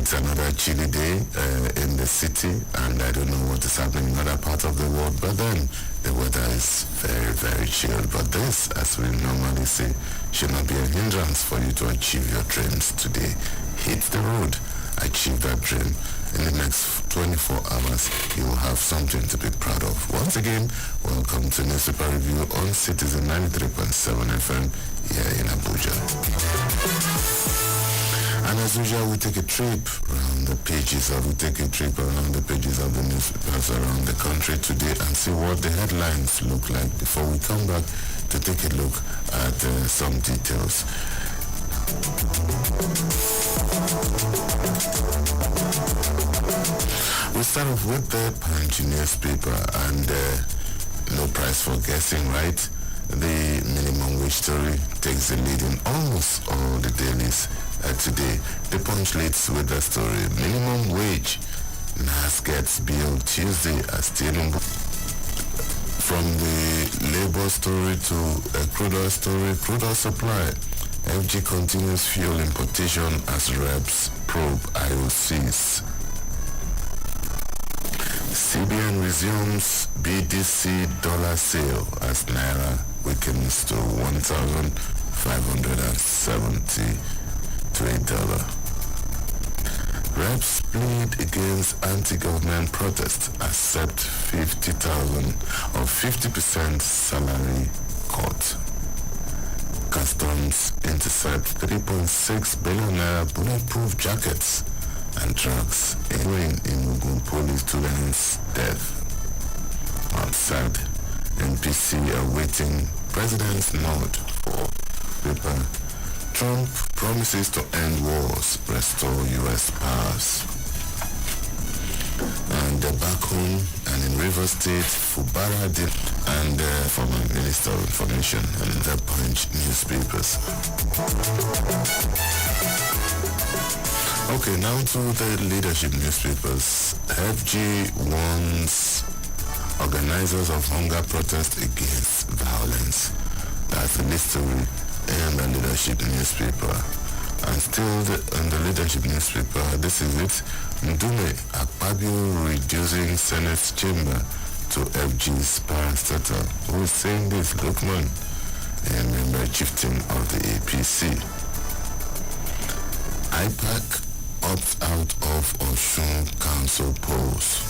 It's another chilly day in the city, and I don't know what is happening in other parts of the world, but then the weather is very, very chilled. But this, as we normally say, should not be a hindrance for you to achieve your dreams today. Hit the road, achieve that dream. In the next 24 hours, you will have something to be proud of. Once again, welcome to Newspaper Review on Citicen 93.7 FM here in Abuja. And as usual, we take a trip around the pages of the newspapers around the country today and see what the headlines look like before we come back to take a look at some details. We start off with the Punch newspaper, and no prize for guessing, right? The minimum wage story takes the lead in almost all the dailies today. The Punch leads with the story: minimum wage, NAS gets bill Tuesday as Tinubu. From the labor story to a crude oil story, crude oil supply. FG continues fuel importation as reps probe IOCs. CBN resumes BDC dollar sale as Naira weakens to $1,573. Reps plead against anti-government protest, accept 50,000 or 50% salary cut. Customs intercept 3.6 billion naira bulletproof jackets and drugs in Mugun police students' death. Outside, NPC awaiting president's nod for paper. Trump promises to end wars, restore U.S. powers. And back home and in Rivers State, Fubara and former Minister of Information and the Punch newspapers. Okay, now to the leadership newspapers. FG warns organizers of hunger protest against violence. That's the story in the leadership newspaper. And still in the leadership newspaper, this is it. Ndume Akpabio reducing Senate chamber to FG's parastatal. Who is saying this? Lukman, a member chieftain of the APC. IPAC opts out of Osun Council polls.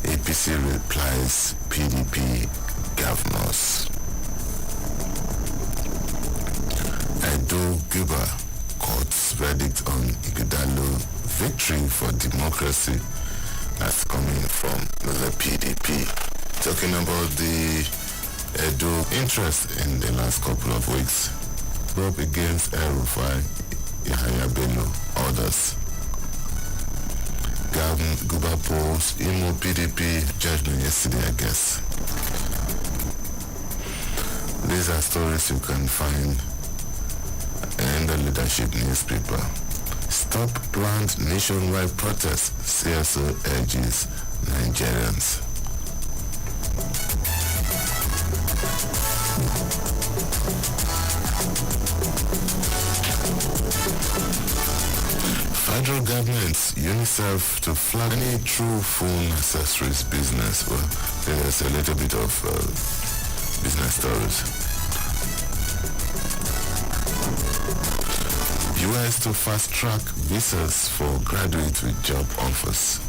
APC replies PDP governors. Edo Guba court's verdict on Igudalo victory for democracy. That's coming from the PDP. Talking about the Edo interest in the last couple of weeks. Up against El-Rufai, Yahya Bello, others. Guba polls, Imo PDP judgment yesterday, I guess. These are stories you can find in the leadership newspaper. Stop planned nationwide protest, CSO urges Nigerians. Federal government, UNICEF to flag any true phone accessories business. Well, there's a little bit of business stories. US to fast-track visas for graduates with job offers.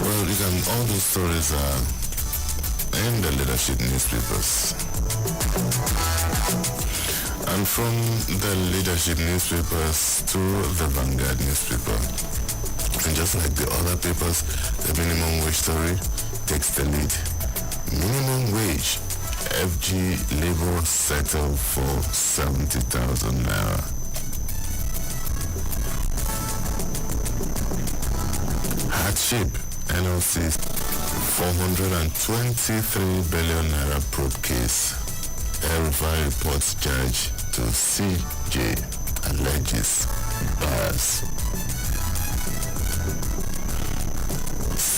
Well, all those stories are in the leadership newspapers. And from the leadership newspapers to the Vanguard newspaper. And just like the other papers, the minimum wage story takes the lead. Minimum wage. FG labor settled for 70,000 naira. Hardship NLC 423 billion naira probe case. El-Rufai reports judge to CJ alleges bias.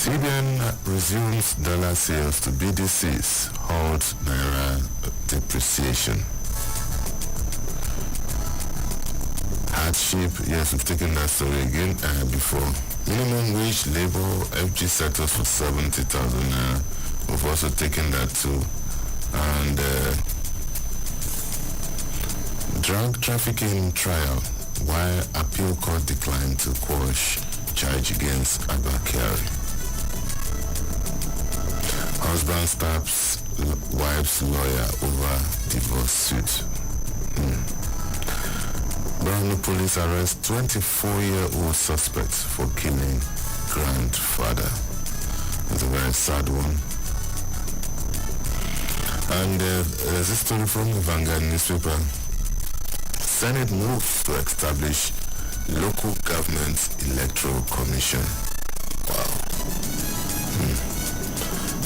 CBN resumes dollar sales to BDCs, halt naira depreciation. hardship. Yes, we've taken that story again before. Minimum wage labor, FG sectors for 70,000 naira. We've also taken that too. And drug trafficking trial, why appeal court declined to quash charge against Abakari. Husband stabs wife's lawyer over divorce suit. Brownie police arrest 24-year-old suspect for killing grandfather. It's a very sad one. And there's a story from the Vanguard newspaper. Senate moves to establish local government electoral commission. Wow.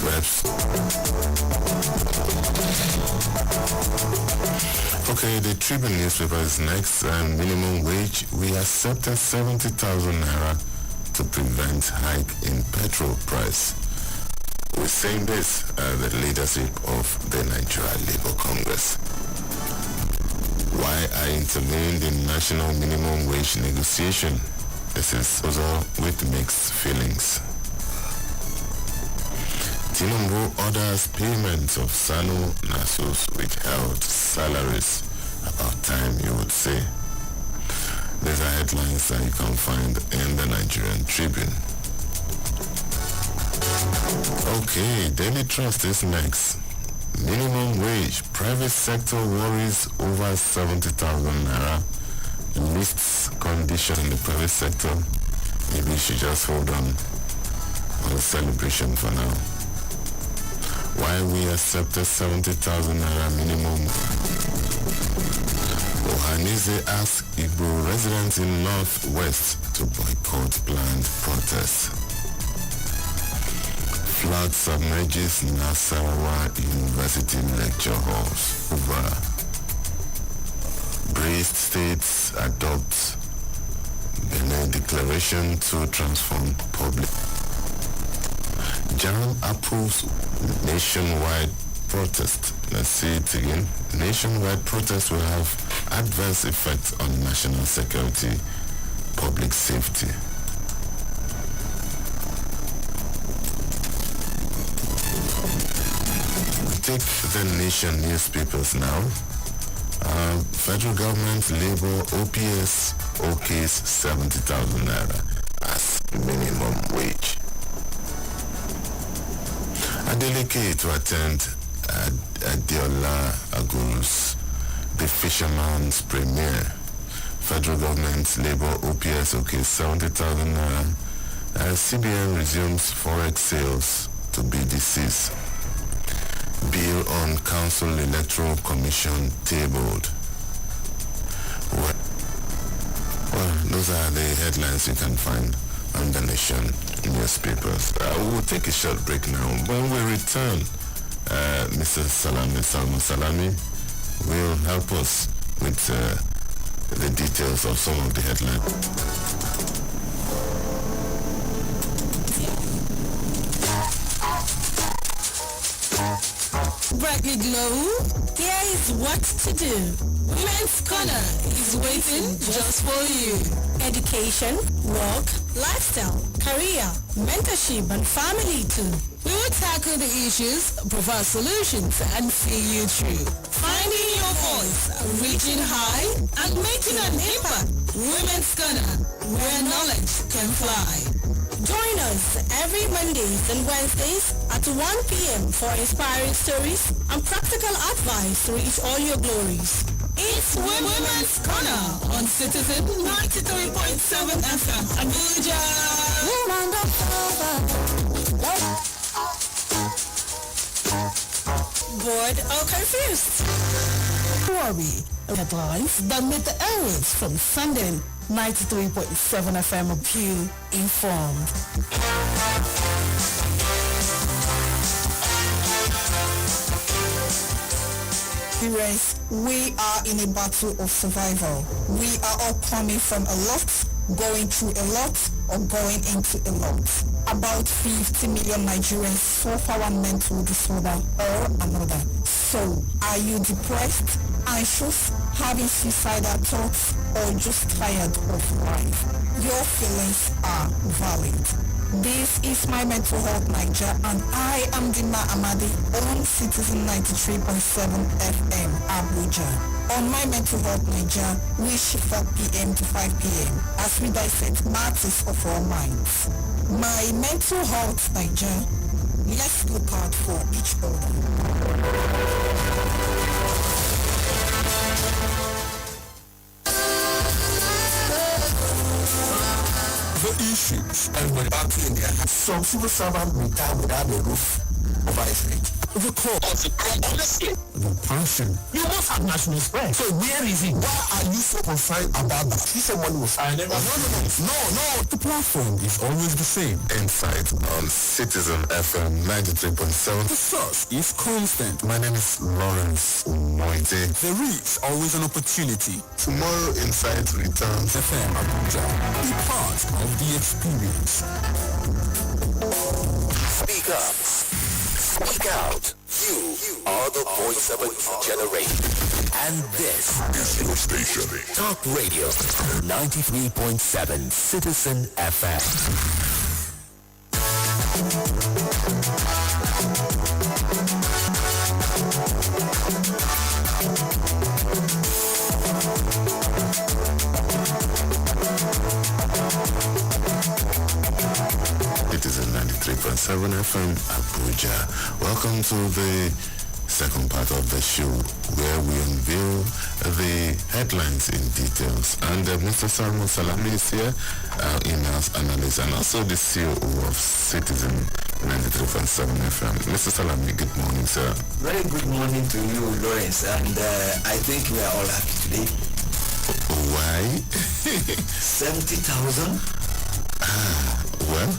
Perhaps. Okay, the Tribune newspaper is next. Minimum wage. We accepted 70,000 naira to prevent hike in petrol price. We're saying this, the leadership of the Nigeria Labour Congress. Why I intervened in national minimum wage negotiation. This is also with mixed feelings. Tinubu orders payments of Sano Nasos withheld salaries. About time, you would say. These are headlines that you can find in the Nigerian Tribune. Okay, Daily Trust is next. Minimum wage. Private sector worries over 70,000 naira. Lists condition in the private sector. Maybe you should just hold on the celebration for now. Why we accepted 70,000 naira minimum. Ohanize asked Igbo residents in Northwest to boycott planned protests. Flood submerges Nasarawa University lecture halls. Over. Braced states adopt Benin Declaration to transform public. JAM approves nationwide protest. Let's see it again. Nationwide protest will have adverse effects on national security, public safety. Take the Nation newspapers now. Federal government labor OPS okays 70,000 naira as minimum wage. Adeleke to attend Adiola Aguru's The Fisherman's premiere. Federal government labor OPS okays 70,000 naira as CBN resumes forex sales to BDCs. Bill on Council Electoral Commission tabled. Well, those are the headlines you can find on the Nation newspapers. We'll take a short break now. When we return, Mr. Salman Salami will help us with the details of some of the headlines. Brightly glow, here is what to do. Women's Corner is waiting just for you. Education, work, lifestyle, career, mentorship and family too. We will tackle the issues, provide solutions and see you through. Finding your voice, reaching high and making an impact. Women's Corner, where knowledge can fly. Join us every Mondays and Wednesdays at 1 p.m. for inspiring stories and practical advice to reach all your glories. It's Women's Corner on Citicen 93.7 FM, Abuja. Bored or confused? Worry. Headlines that made the airwaves from Sunday 93.7 FM of you informed. We are in a battle of survival. We are all coming from a lot, going through a lot, or going into a lot. About 50 million Nigerians suffer one mental disorder or another. So, are you depressed, anxious, having suicidal thoughts, or just tired of life? Your feelings are valid. This is My Mental Health Niger, and I am Dima Amadi on Citicen 93.7 FM Abuja. On My Mental Health Niger, we shift 4 p.m. to 5 p.m. as we dissect matters of our minds. My Mental Health Niger, let's look out for each other. The issues and we're battling there. Some civil servant retire without a roof over his head. The cause, honestly, the passion. You must have national spread. So where is it? Why are you so concerned about that? He said money was fine. No. The platform is always the same. Insight on Citicen FM 93.7. The source is constant. My name is Lawrence Moite. There is always an opportunity. Tomorrow Insight returns. FM Abuja. Be part of the experience. Speak up. Speak out. You are the voice of a new generation. And this is your station. Talk Radio 93.7 Citicen FM. It is in 93.7 FM Abuja. Welcome to the second part of the show where we unveil the headlines in details. And Mr. Salmo Salami is here, our in-house analyst, and also the CEO of Citicen 93.7 FM. Mr. Salami, good morning, sir. Very good morning to you, Lawrence, and I think we are all happy today. Why? 70,000? Well,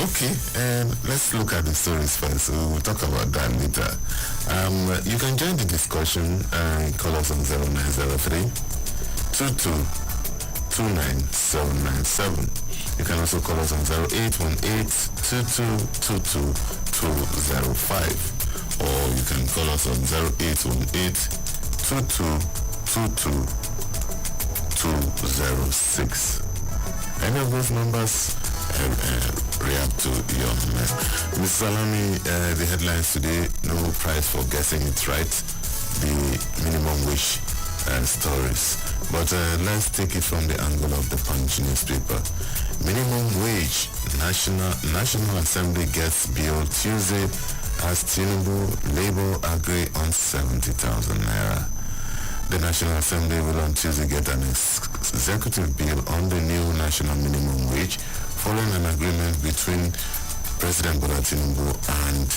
okay, and let's look at the stories first. So we'll talk about that later. You can join the discussion. Call us on 0903 22 29797. You can also call us on 0818 2222 205, or you can call us on 0818 2222 206. Any of those numbers react to your mess. Ms. Salami, the headlines today: no prize for guessing it right, the minimum wage stories. But let's take it from the angle of the Punch newspaper. Minimum wage, National Assembly gets bill Tuesday as Tinubu Labour agree on 70,000 naira. The National Assembly will on Tuesday get an executive bill on the new national minimum wage following an agreement between President Bola Tinubu and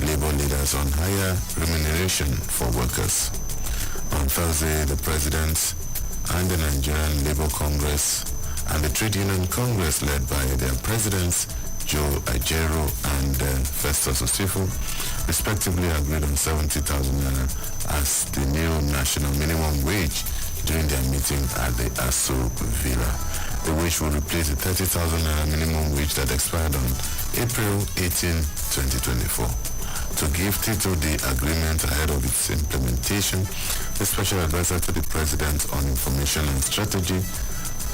labor leaders on higher remuneration for workers. On Thursday, the President and the Nigerian Labour Congress and the Trade Union Congress, led by their presidents Joe Ajero and Festus Osifo, respectively agreed on 70,000 naira as the new national minimum wage during their meeting at the Aso Villa. The wage will replace the 30,000 naira minimum wage that expired on April 18, 2024. To give teeth to the agreement ahead of its implementation, the Special Advisor to the President on Information and Strategy,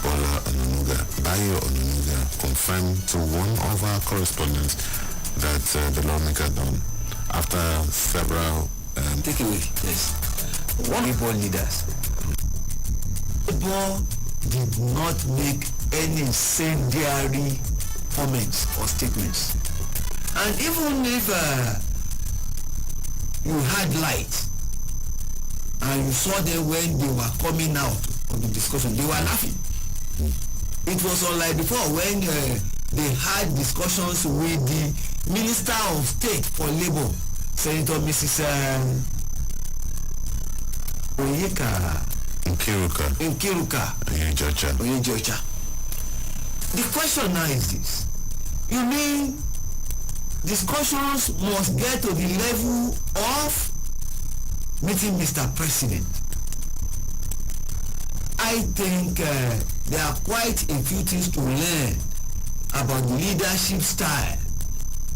Bayo Ononuga, confirmed to one of our correspondents that the lawmaker done after several Take away, yes. One Labour leaders. Labour did not make any incendiary comments or statements. And even if you had light and you saw them when they were coming out of the discussion, they were laughing. It was unlike before when they had discussions with the Minister of State for Labour, Senator Mrs. Nkiruka. Onyejocha. The question now is this. You mean discussions must get to the level of meeting Mr. President? I think there are quite a few things to learn about the leadership style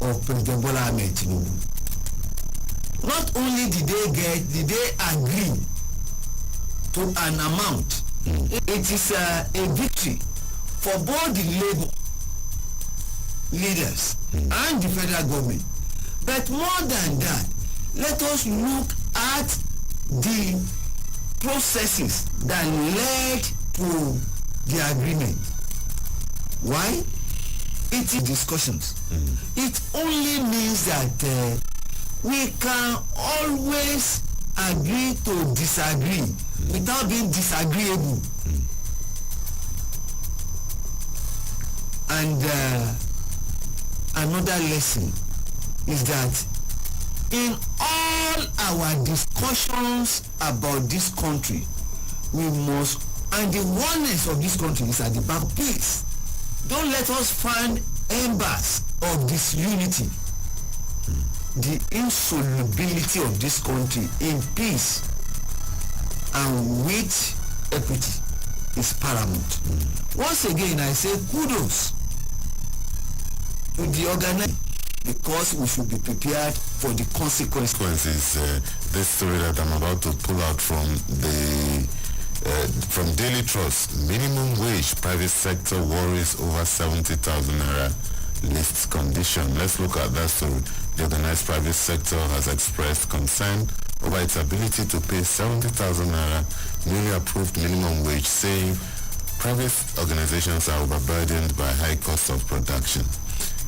of President Bola Ahmed Tinubu. not only did they agree to an amount. It is a victory for both the labor leaders and the federal government. But more than that, let us look at the processes that led to the agreement. Why? It is discussions. It only means that we can always agree to disagree without being disagreeable. And another lesson is that in all our discussions about this country, we must, and the oneness of this country is at the back. Please, don't let us find embers of disunity. The insolubility of this country in peace and with equity is paramount. Once again, I say kudos to the organizer, because we should be prepared for the consequences. This story that I'm about to pull out from Daily Trust: minimum wage, private sector worries over 70,000 naira lists condition. Let's look at that story. The organized private sector has expressed concern over its ability to pay 70,000 naira newly approved minimum wage, saying private organizations are overburdened by high cost of production.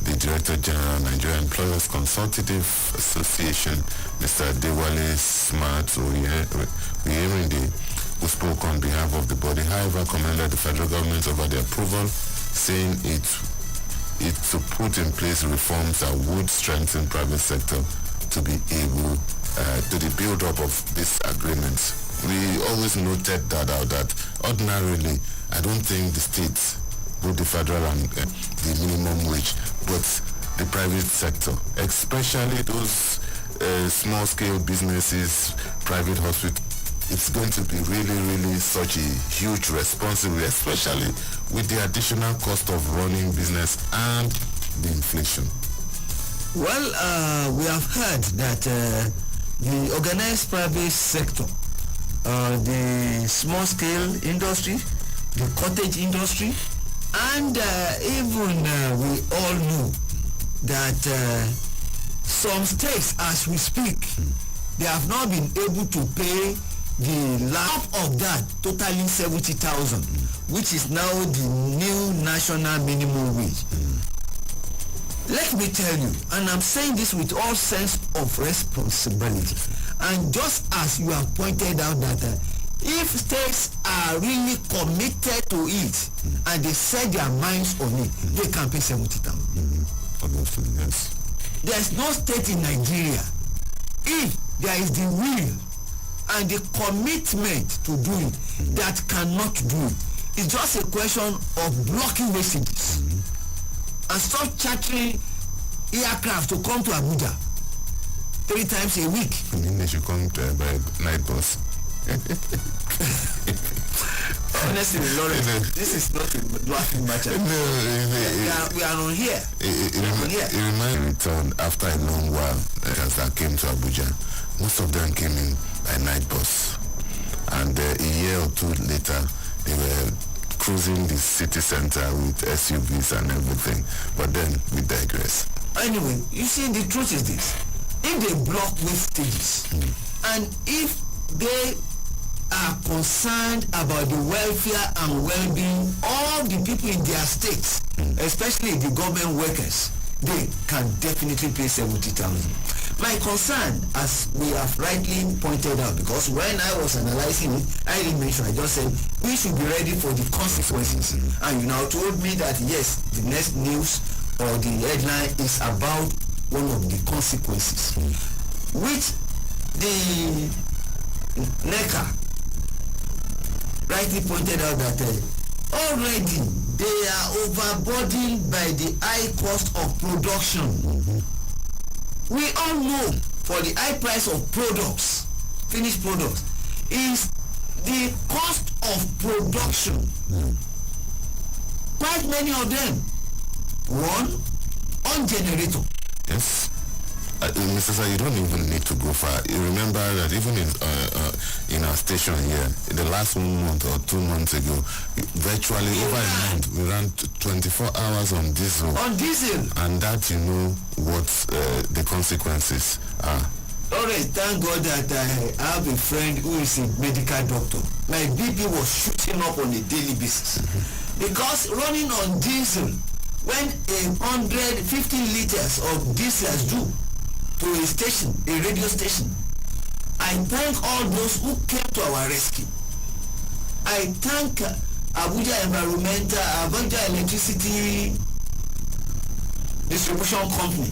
The Director General of Nigeria Employers Consultative Association, Mr. Dewale Smart Oyerinde, who spoke on behalf of the body, however, commended the federal government over the approval, saying it to put in place reforms that would strengthen private sector to be able to the build-up of this agreement. We always noted that out, that ordinarily, I don't think the states, both the federal and the minimum wage, but the private sector, especially those small-scale businesses, private hospitals, it's going to be really such a huge responsibility, especially with the additional cost of running business and the inflation. Well, we have heard that the organized private sector, the small-scale industry, the cottage industry, and even we all know that some states, as we speak, they have not been able to pay the half of that, totaling 70,000, which is now the new national minimum wage. Let me tell you, and I'm saying this with all sense of responsibility, and just as you have pointed out that if states are really committed to it and they set their minds on it, they can pay 70,000. Yes. There's no state in Nigeria, if there is the will and the commitment to do it, that cannot do it. It's just a question of blocking wastages and stop chartering aircraft to come to Abuja 3 times a week. I mean, they should come by night bus. Honestly, Lawrence, this is not a laughing matter. We are on here. It reminds me returned after a long while as that came to Abuja. Most of them came in by night bus, and a year or two later they were cruising the city center with SUVs and everything. But then we digress. Anyway, you see, the truth is this: if they block wastages and if they are concerned about the welfare and well-being of the people in their states, especially the government workers, they can definitely pay 70,000. My concern, as we have rightly pointed out, because when I was analyzing it, I didn't mention, I just said we should be ready for the consequences. And you now told me that yes, the next news or the headline is about one of the consequences, which the NECA rightly pointed out that already they are overburdened by the high cost of production. We all know for the high price of products, finished products, is the cost of production. Quite many of them, one, on generator. Yes. Mr. Sir, you don't even need to go far. You remember that even in our station here, the last 1 month or 2 months ago, virtually over a month, we ran 24 hours on diesel. On diesel. And that, you know what the consequences are. Alright, thank God that I have a friend who is a medical doctor. My BP was shooting up on a daily basis. Because running on diesel, when 150 liters of diesel is due to a station, a radio station, I thank all those who came to our rescue. I thank Abuja Electricity Distribution Company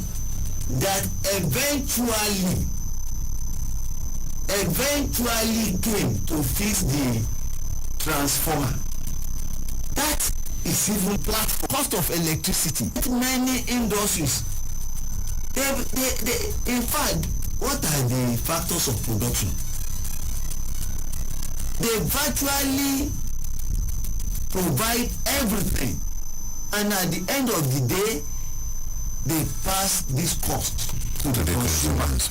that eventually came to fix the transformer. That is even platform. Cost of electricity. Many industries. They, in fact, what are the factors of production? They virtually provide everything, and at the end of the day, they pass this cost to the consumers.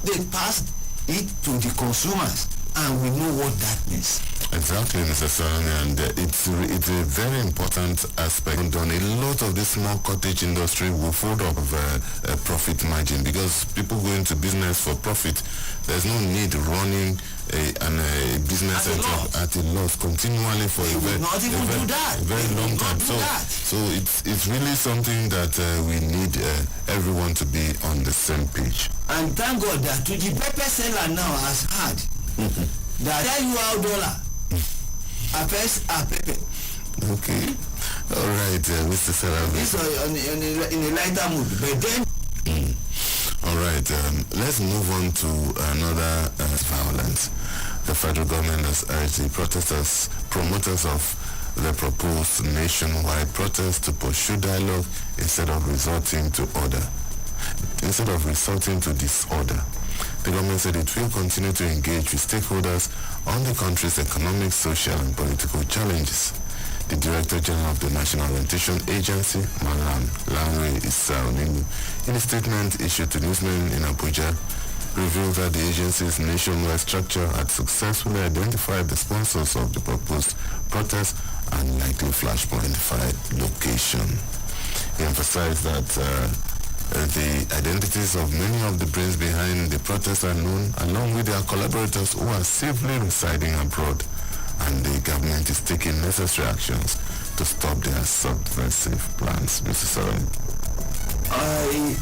They pass it to the consumers, and we know what that means. Exactly, Mr. Sarani, and it's a very important aspect. On a lot of this small cottage industry will fold up a profit margin, because people go into business for profit. There's no need running a business at a loss continually for a very long time. So it's really something that we need everyone to be on the same page. And thank God that to the pepper seller now has had that tell you how dollar affects our pepper. Okay. All right, Mr. Sarah. This in a lighter mood, but then. All right, let's move on to another violence. The federal government has urged the promoters of the proposed nationwide protest to pursue dialogue instead of resorting to disorder. The government said it will continue to engage with stakeholders on the country's economic, social, and political challenges. The Director General of the National Orientation Agency, Malam Lanre Issa-Oninu, in a statement issued to newsmen in Abuja, revealed that the agency's nationwide structure had successfully identified the sponsors of the proposed protest and likely flashpoint location. He emphasized that the identities of many of the brains behind the protest are known, along with their collaborators who are safely residing abroad, and the government is taking necessary actions to stop their subversive plans. Mr. Soren. I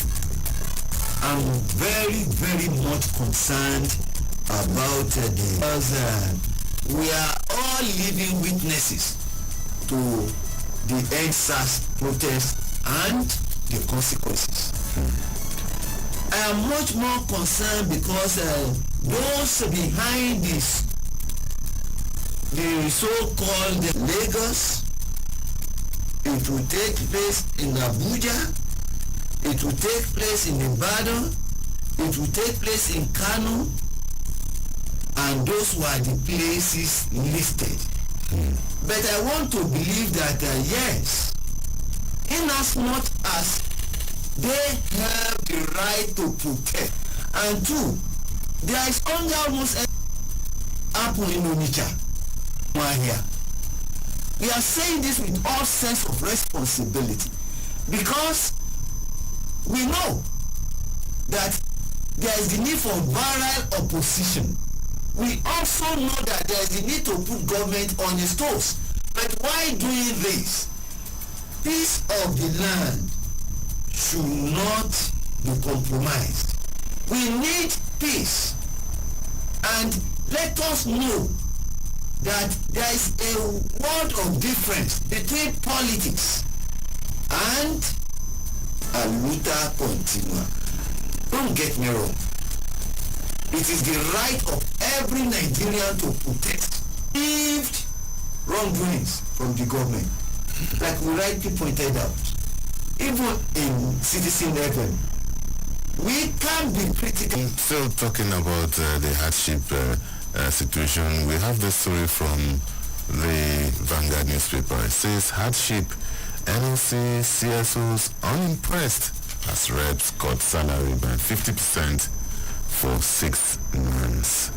am very, very much concerned about because we are all living witnesses to the EndSARS protest and the consequences. I am much more concerned because those behind this, the so-called Lagos, it will take place in Abuja, it will take place in Ibadan, it will take place in Kano, and those were the places listed. But I want to believe that yes, in as much as they have the right to protest, and two, there is only almost happen in Onitsha. Here. We are saying this with all sense of responsibility, because we know that there is the need for viral opposition. We also know that there is the need to put government on its toes. But why doing this? Peace of the land should not be compromised. We need peace, and let us know that there is a world of difference between politics and a luta continua. Don't get me wrong. It is the right of every Nigerian to protest if wrongdoings from the government. Like we rightly pointed out, even in Citicen FM, we can be critical. Still talking about the hardship situation, we have this story from the Vanguard newspaper. It says hardship, NLC CSOs unimpressed as reps cut salary by 50% for 6 months.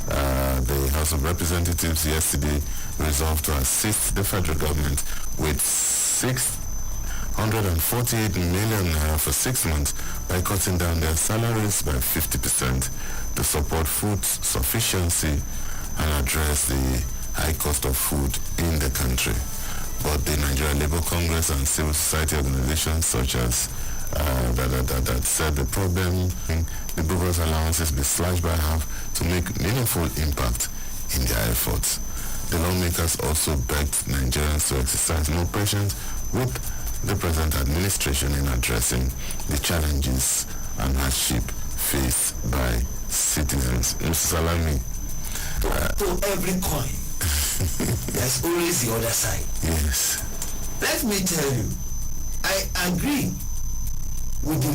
The House of Representatives yesterday resolved to assist the federal government with 648 million for 6 months by cutting down their salaries by 50% to support food sufficiency and address the high cost of food in the country. But the Nigerian Labour Congress and civil society organizations such as that said the problem in the bogus allowances be slashed by half to make meaningful impact in their efforts. The lawmakers also begged Nigerians to exercise more patience with the present administration in addressing the challenges and hardship faced by citizens. Mr. Salami. To every coin, there's always the other side. Yes. Let me tell you, I agree with the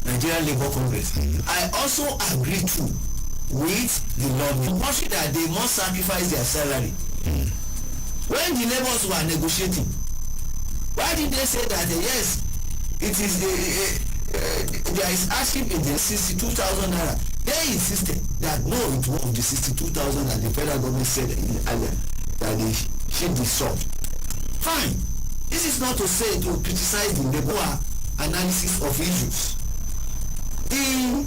Nigerian Labour Congress. I also agree too with the lawmakers that they must sacrifice their salary. When the labours were negotiating, why did they say that yes, it is there is hardship in the 62,000 naira? They insisted that no, it was the 62,000 that the federal government said earlier that they should be solved. Fine. This is not to say to criticize the labor analysis of issues. The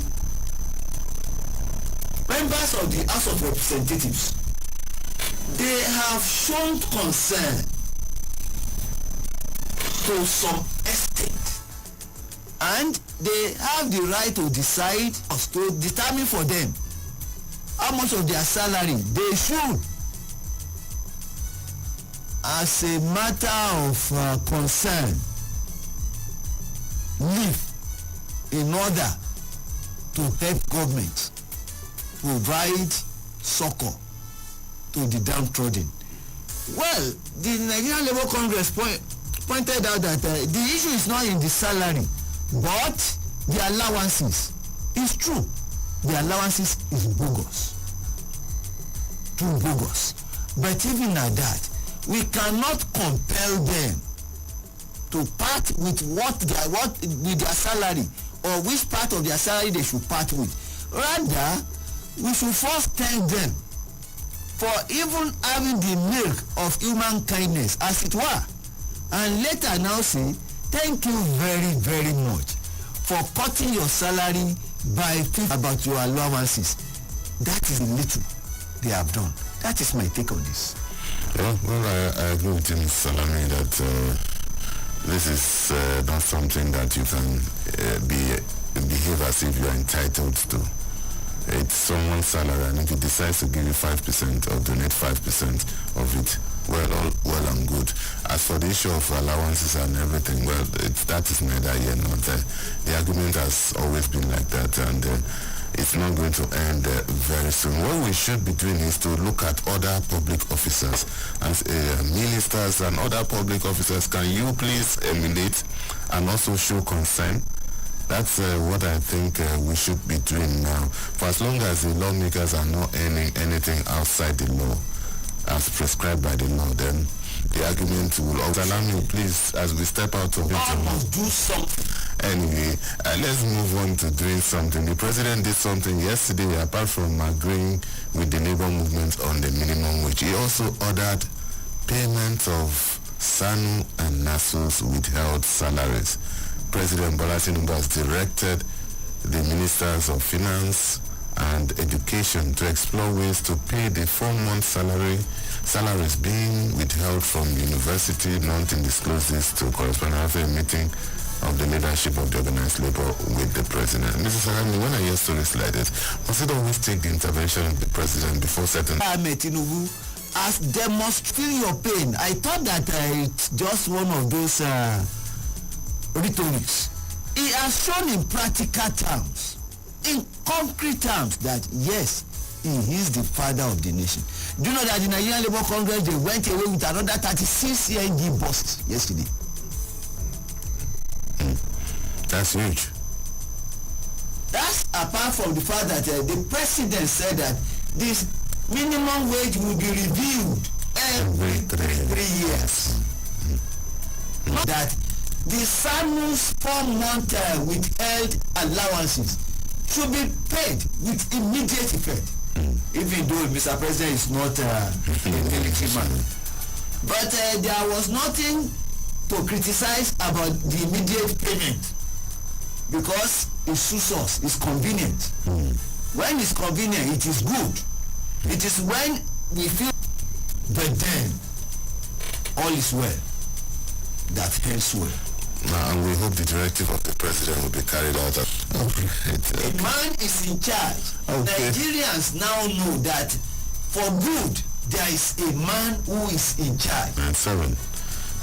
members of the House of Representatives, they have shown concern to some extent, and they have the right to decide to determine for them how much of their salary they should, as a matter of concern, leave in order to help government provide succor to the downtrodden. Well, the Nigerian Labour Congress pointed out that the issue is not in the salary but the allowances. It's true, the allowances is bogus, too bogus. But even at that, we cannot compel them to part with with their salary, or which part of their salary they should part with. Rather, we should first thank them for even having the milk of human kindness, as it were, and later now say thank you very, very much for cutting your salary by 50% about your allowances. That is little they have done. That is my take on this. Well, I agree with you, Mr. Salami, that this is not something that you can behave as if you are entitled to. It's someone's salary, and if he decides to give you 5% or donate 5% of it, well and good. As for the issue of allowances and everything, well, that is neither here nor there. The argument has always been like that, and it's not going to end very soon. What we should be doing is to look at other public officers and ministers and other public officers. Can you please emulate and also show concern? That's what I think we should be doing now. For as long as the lawmakers are not earning anything outside the law, as prescribed by the law, then the argument will also allow me, please, as we step out of it. I must do something. Anyway, let's move on to doing something. The president did something yesterday, apart from agreeing with the labor movement on the minimum wage. He also ordered payment of SANU and NASU's withheld salaries. President Bola Tinubu has directed the ministers of finance and education to explore ways to pay the 4-month salaries being withheld from university. Nothing disclosed this to correspond after a meeting of the leadership of the organized labor with the president. Mrs. Salami, when I hear stories like this, must it always take the intervention of the president before certain... Tinubu has demonstrated your pain. I thought that it's just one of those rhetorics. He has shown in practical terms, in concrete terms, that yes, he is the father of the nation. Do you know that the Nigerian Labour Congress, they went away with another 36 CNG buses yesterday? That's huge. That's apart from the fact that the president said that this minimum wage will be reviewed every 3 years. That the SANU's 4-month withheld allowances should be paid with immediate effect. Even though Mr. President is not a military man. But there was nothing to criticize about the immediate payment because it suits us, it's convenient. When it's convenient, it is good. It is when we feel, but then all is well that ends well. And we hope the directive of the president will be carried out. A man is in charge. Nigerians now know that for good there is a man who is in charge. And 7.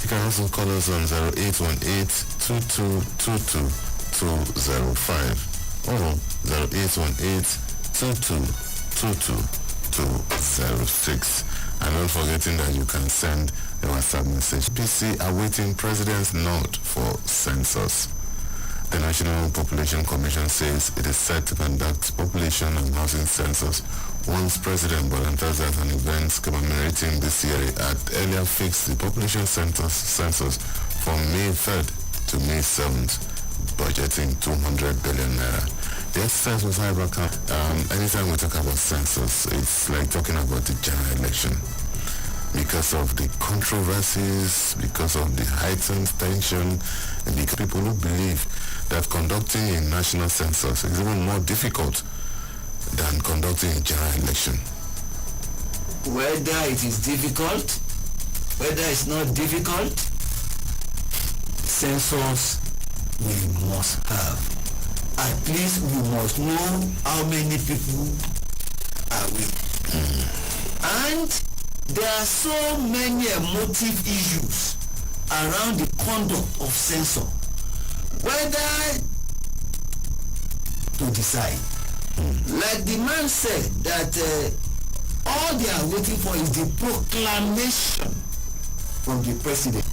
You can also call us on 0818-2222-205 or 0818-2222-206. And not forgetting that you can send a WhatsApp message. PC awaiting President's nod for census. The National Population Commission says it is set to conduct population and housing census once President Bola Tinubu and events commemorating this year had earlier fixed the population census from May 3rd to May 7th, budgeting 200 billion naira. The exercise was hyper. Anytime we talk about census, it's like talking about the general election. Because of the controversies, because of the heightened tension, and because people who believe that conducting a national census is even more difficult than conducting a general election. Whether it is difficult, whether it's not difficult, census we must have. At least we must know how many people are we. And there are so many emotive issues around the conduct of census. Whether to decide. Like the man said that all they are waiting for is the proclamation from the president.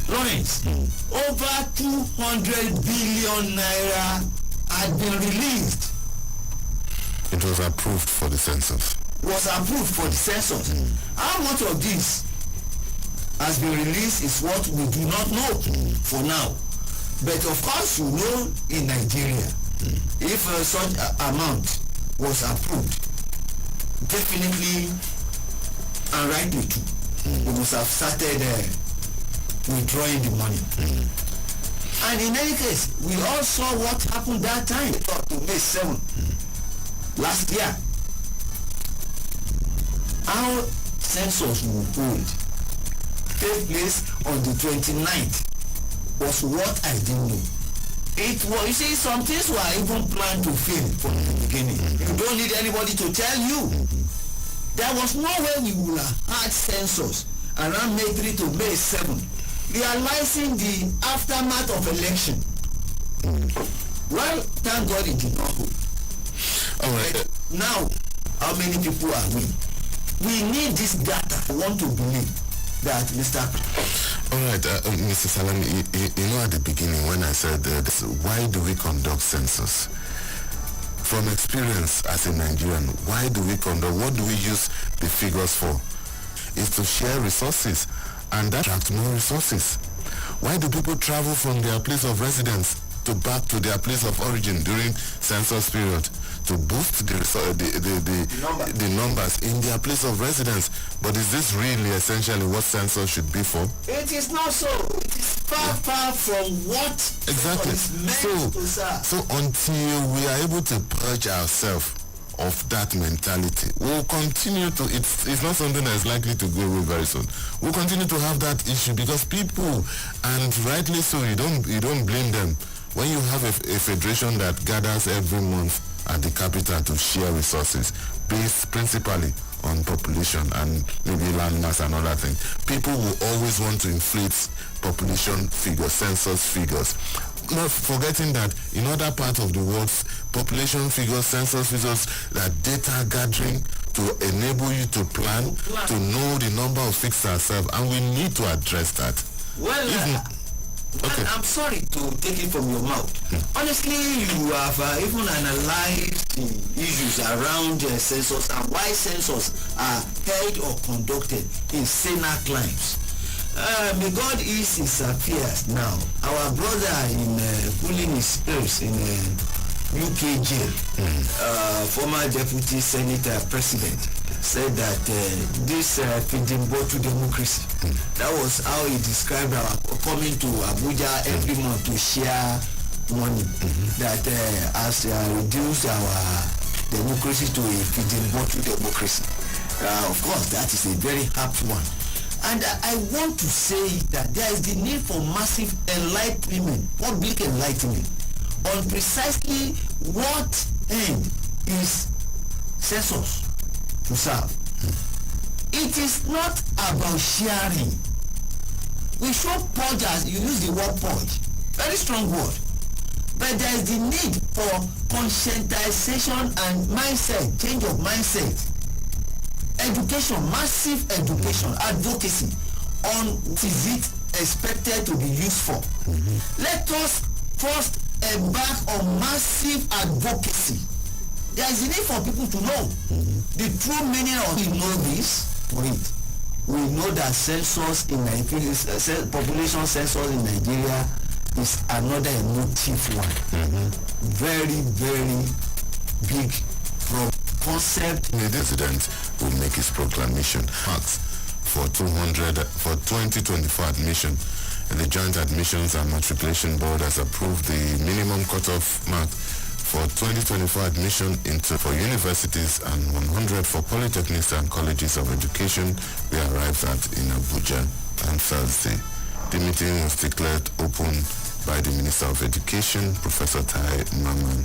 Lawrence, over 200 billion naira had been released. It was approved for the census. Was approved for the census. How much of this has been released is what we do not know for now. But of course, you know, in Nigeria, if such amount was approved, definitely and rightly too, we must have started withdrawing the money. And in any case, we all saw what happened that time up to May 7 last year. Our census will take place on the 29th was what I didn't know. It was, you see, some things were even planned to fail from the beginning. You don't need anybody to tell you. There was no way we would have had census around May 3 to May 7, realizing the aftermath of election. Well, thank God it did not hold. All right. Now, how many people are we? We need this data. I want to believe that Mr. All right, Mr. Salami, you know at the beginning when I said why do we conduct census? From experience as a Nigerian, why do we conduct, what do we use the figures for? Is to share resources and that attract more resources. Why do people travel from their place of residence to back to their place of origin during census period? To boost the numbers in their place of residence. But is this really essentially what census should be for? It is not so. It is far from what exactly is meant to serve. So until we are able to purge ourselves of that mentality, we'll continue to, it's not something that is likely to go away very soon. We'll continue to have that issue because people, and rightly so, you don't blame them. When you have a federation that gathers every month at the capital to share resources based principally on population and maybe land mass and other things, people will always want to inflate population figures, census figures, not forgetting that in other parts of the world, population figures, census figures, that data gathering to enable you to plan, to know the number of fixed ourselves, and we need to address that. Well, okay. I'm sorry to take it from your mouth. Honestly, you have even analyzed the issues around census and why census are held or conducted in saner climes. May God ease his affairs now. Our brother in cooling his spirits in UK jail, former deputy senator president, said that this feeding bottle democracy, that was how he described our coming to Abuja every month to share money, that has reduced our democracy to a feeding bottle democracy. Of course, that is a very apt one. And I want to say that there is the need for massive enlightenment, public enlightenment, on precisely what end is census to serve. It is not about sharing. We should purge, as you use the word purge, very strong word. But there is the need for conscientization and mindset, change of mindset. Education, massive education, advocacy on what is it expected to be used for. Let us first embark on massive advocacy. There is a need for people to know the true meaning of it. We know this for it. We know that census in Nigeria, population census in Nigeria is another emotive one. Very, very big concept. The president will make his proclamation. Marks for 2024 admission. The Joint Admissions and Matriculation Board has approved the minimum cutoff mark for 2024 admission for universities and 100 for polytechnics and colleges of education. We arrived at in Abuja on Thursday. The meeting was declared open by the Minister of Education, Professor Tai Maman,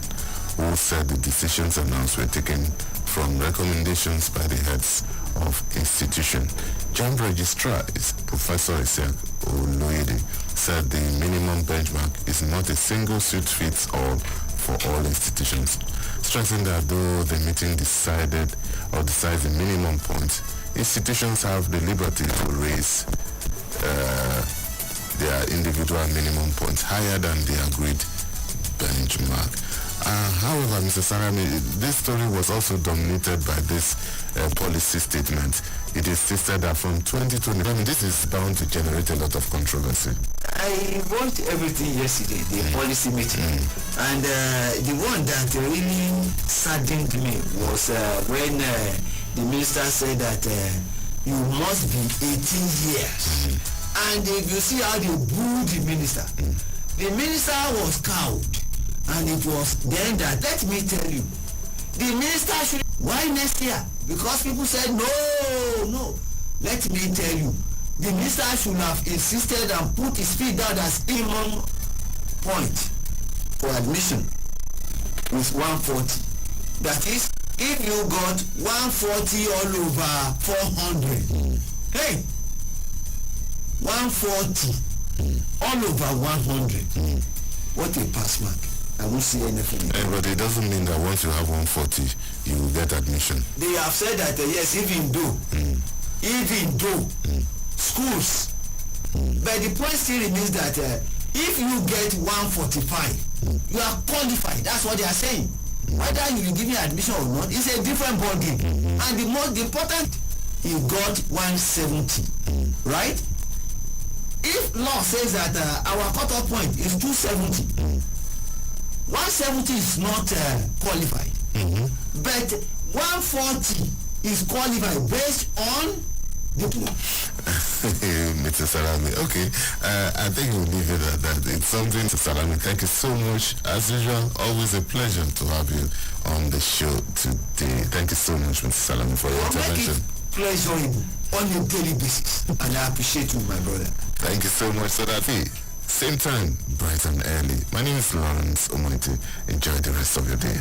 who said the decisions announced were taken from recommendations by the heads of institution. Joint Registrar Professor Isiaq Oloyede said the minimum benchmark is not a single suit fits all for all institutions, stressing that though the meeting decides the minimum point, institutions have the liberty to raise their individual minimum points higher than the agreed benchmark. However, Mr. Sarami, this story was also dominated by this policy statement. It is stated that from 2020, this is bound to generate a lot of controversy. I watched everything yesterday, the policy meeting, and the one that really saddened me was when the minister said that you must be 18 years. And if you see how they booed the minister was cowed. And it was then that, let me tell you, the minister should, why next year? Because people said, no. Let me tell you, the minister should have insisted and put his feet down as minimum point for admission with 140. That is, if you got 140 all over 400, hey, 140 all over 100, what a pass mark. I won't see anything. But it doesn't mean that once you have 140, you will get admission. They have said that, yes, even though schools, but the point still remains that if you get 145, you are qualified. That's what they are saying. Whether you will give me admission or not, it's a different ballgame. And the most important, you got 170, right? If law says that our cutoff point is 270, 170 is not qualified, but 140 is qualified based on the pool. Mr. Salami, okay, I think we'll leave it at that. It's something. Mr. Salami, thank you so much. As usual, always a pleasure to have you on the show today. Thank you so much, Mr. Salami, for your intervention. Pleasurable on a daily basis, and I appreciate you, my brother. Thank you so much, Sadafi. Same time, bright and early. My name is Lawrence Omonite. Enjoy the rest of your day.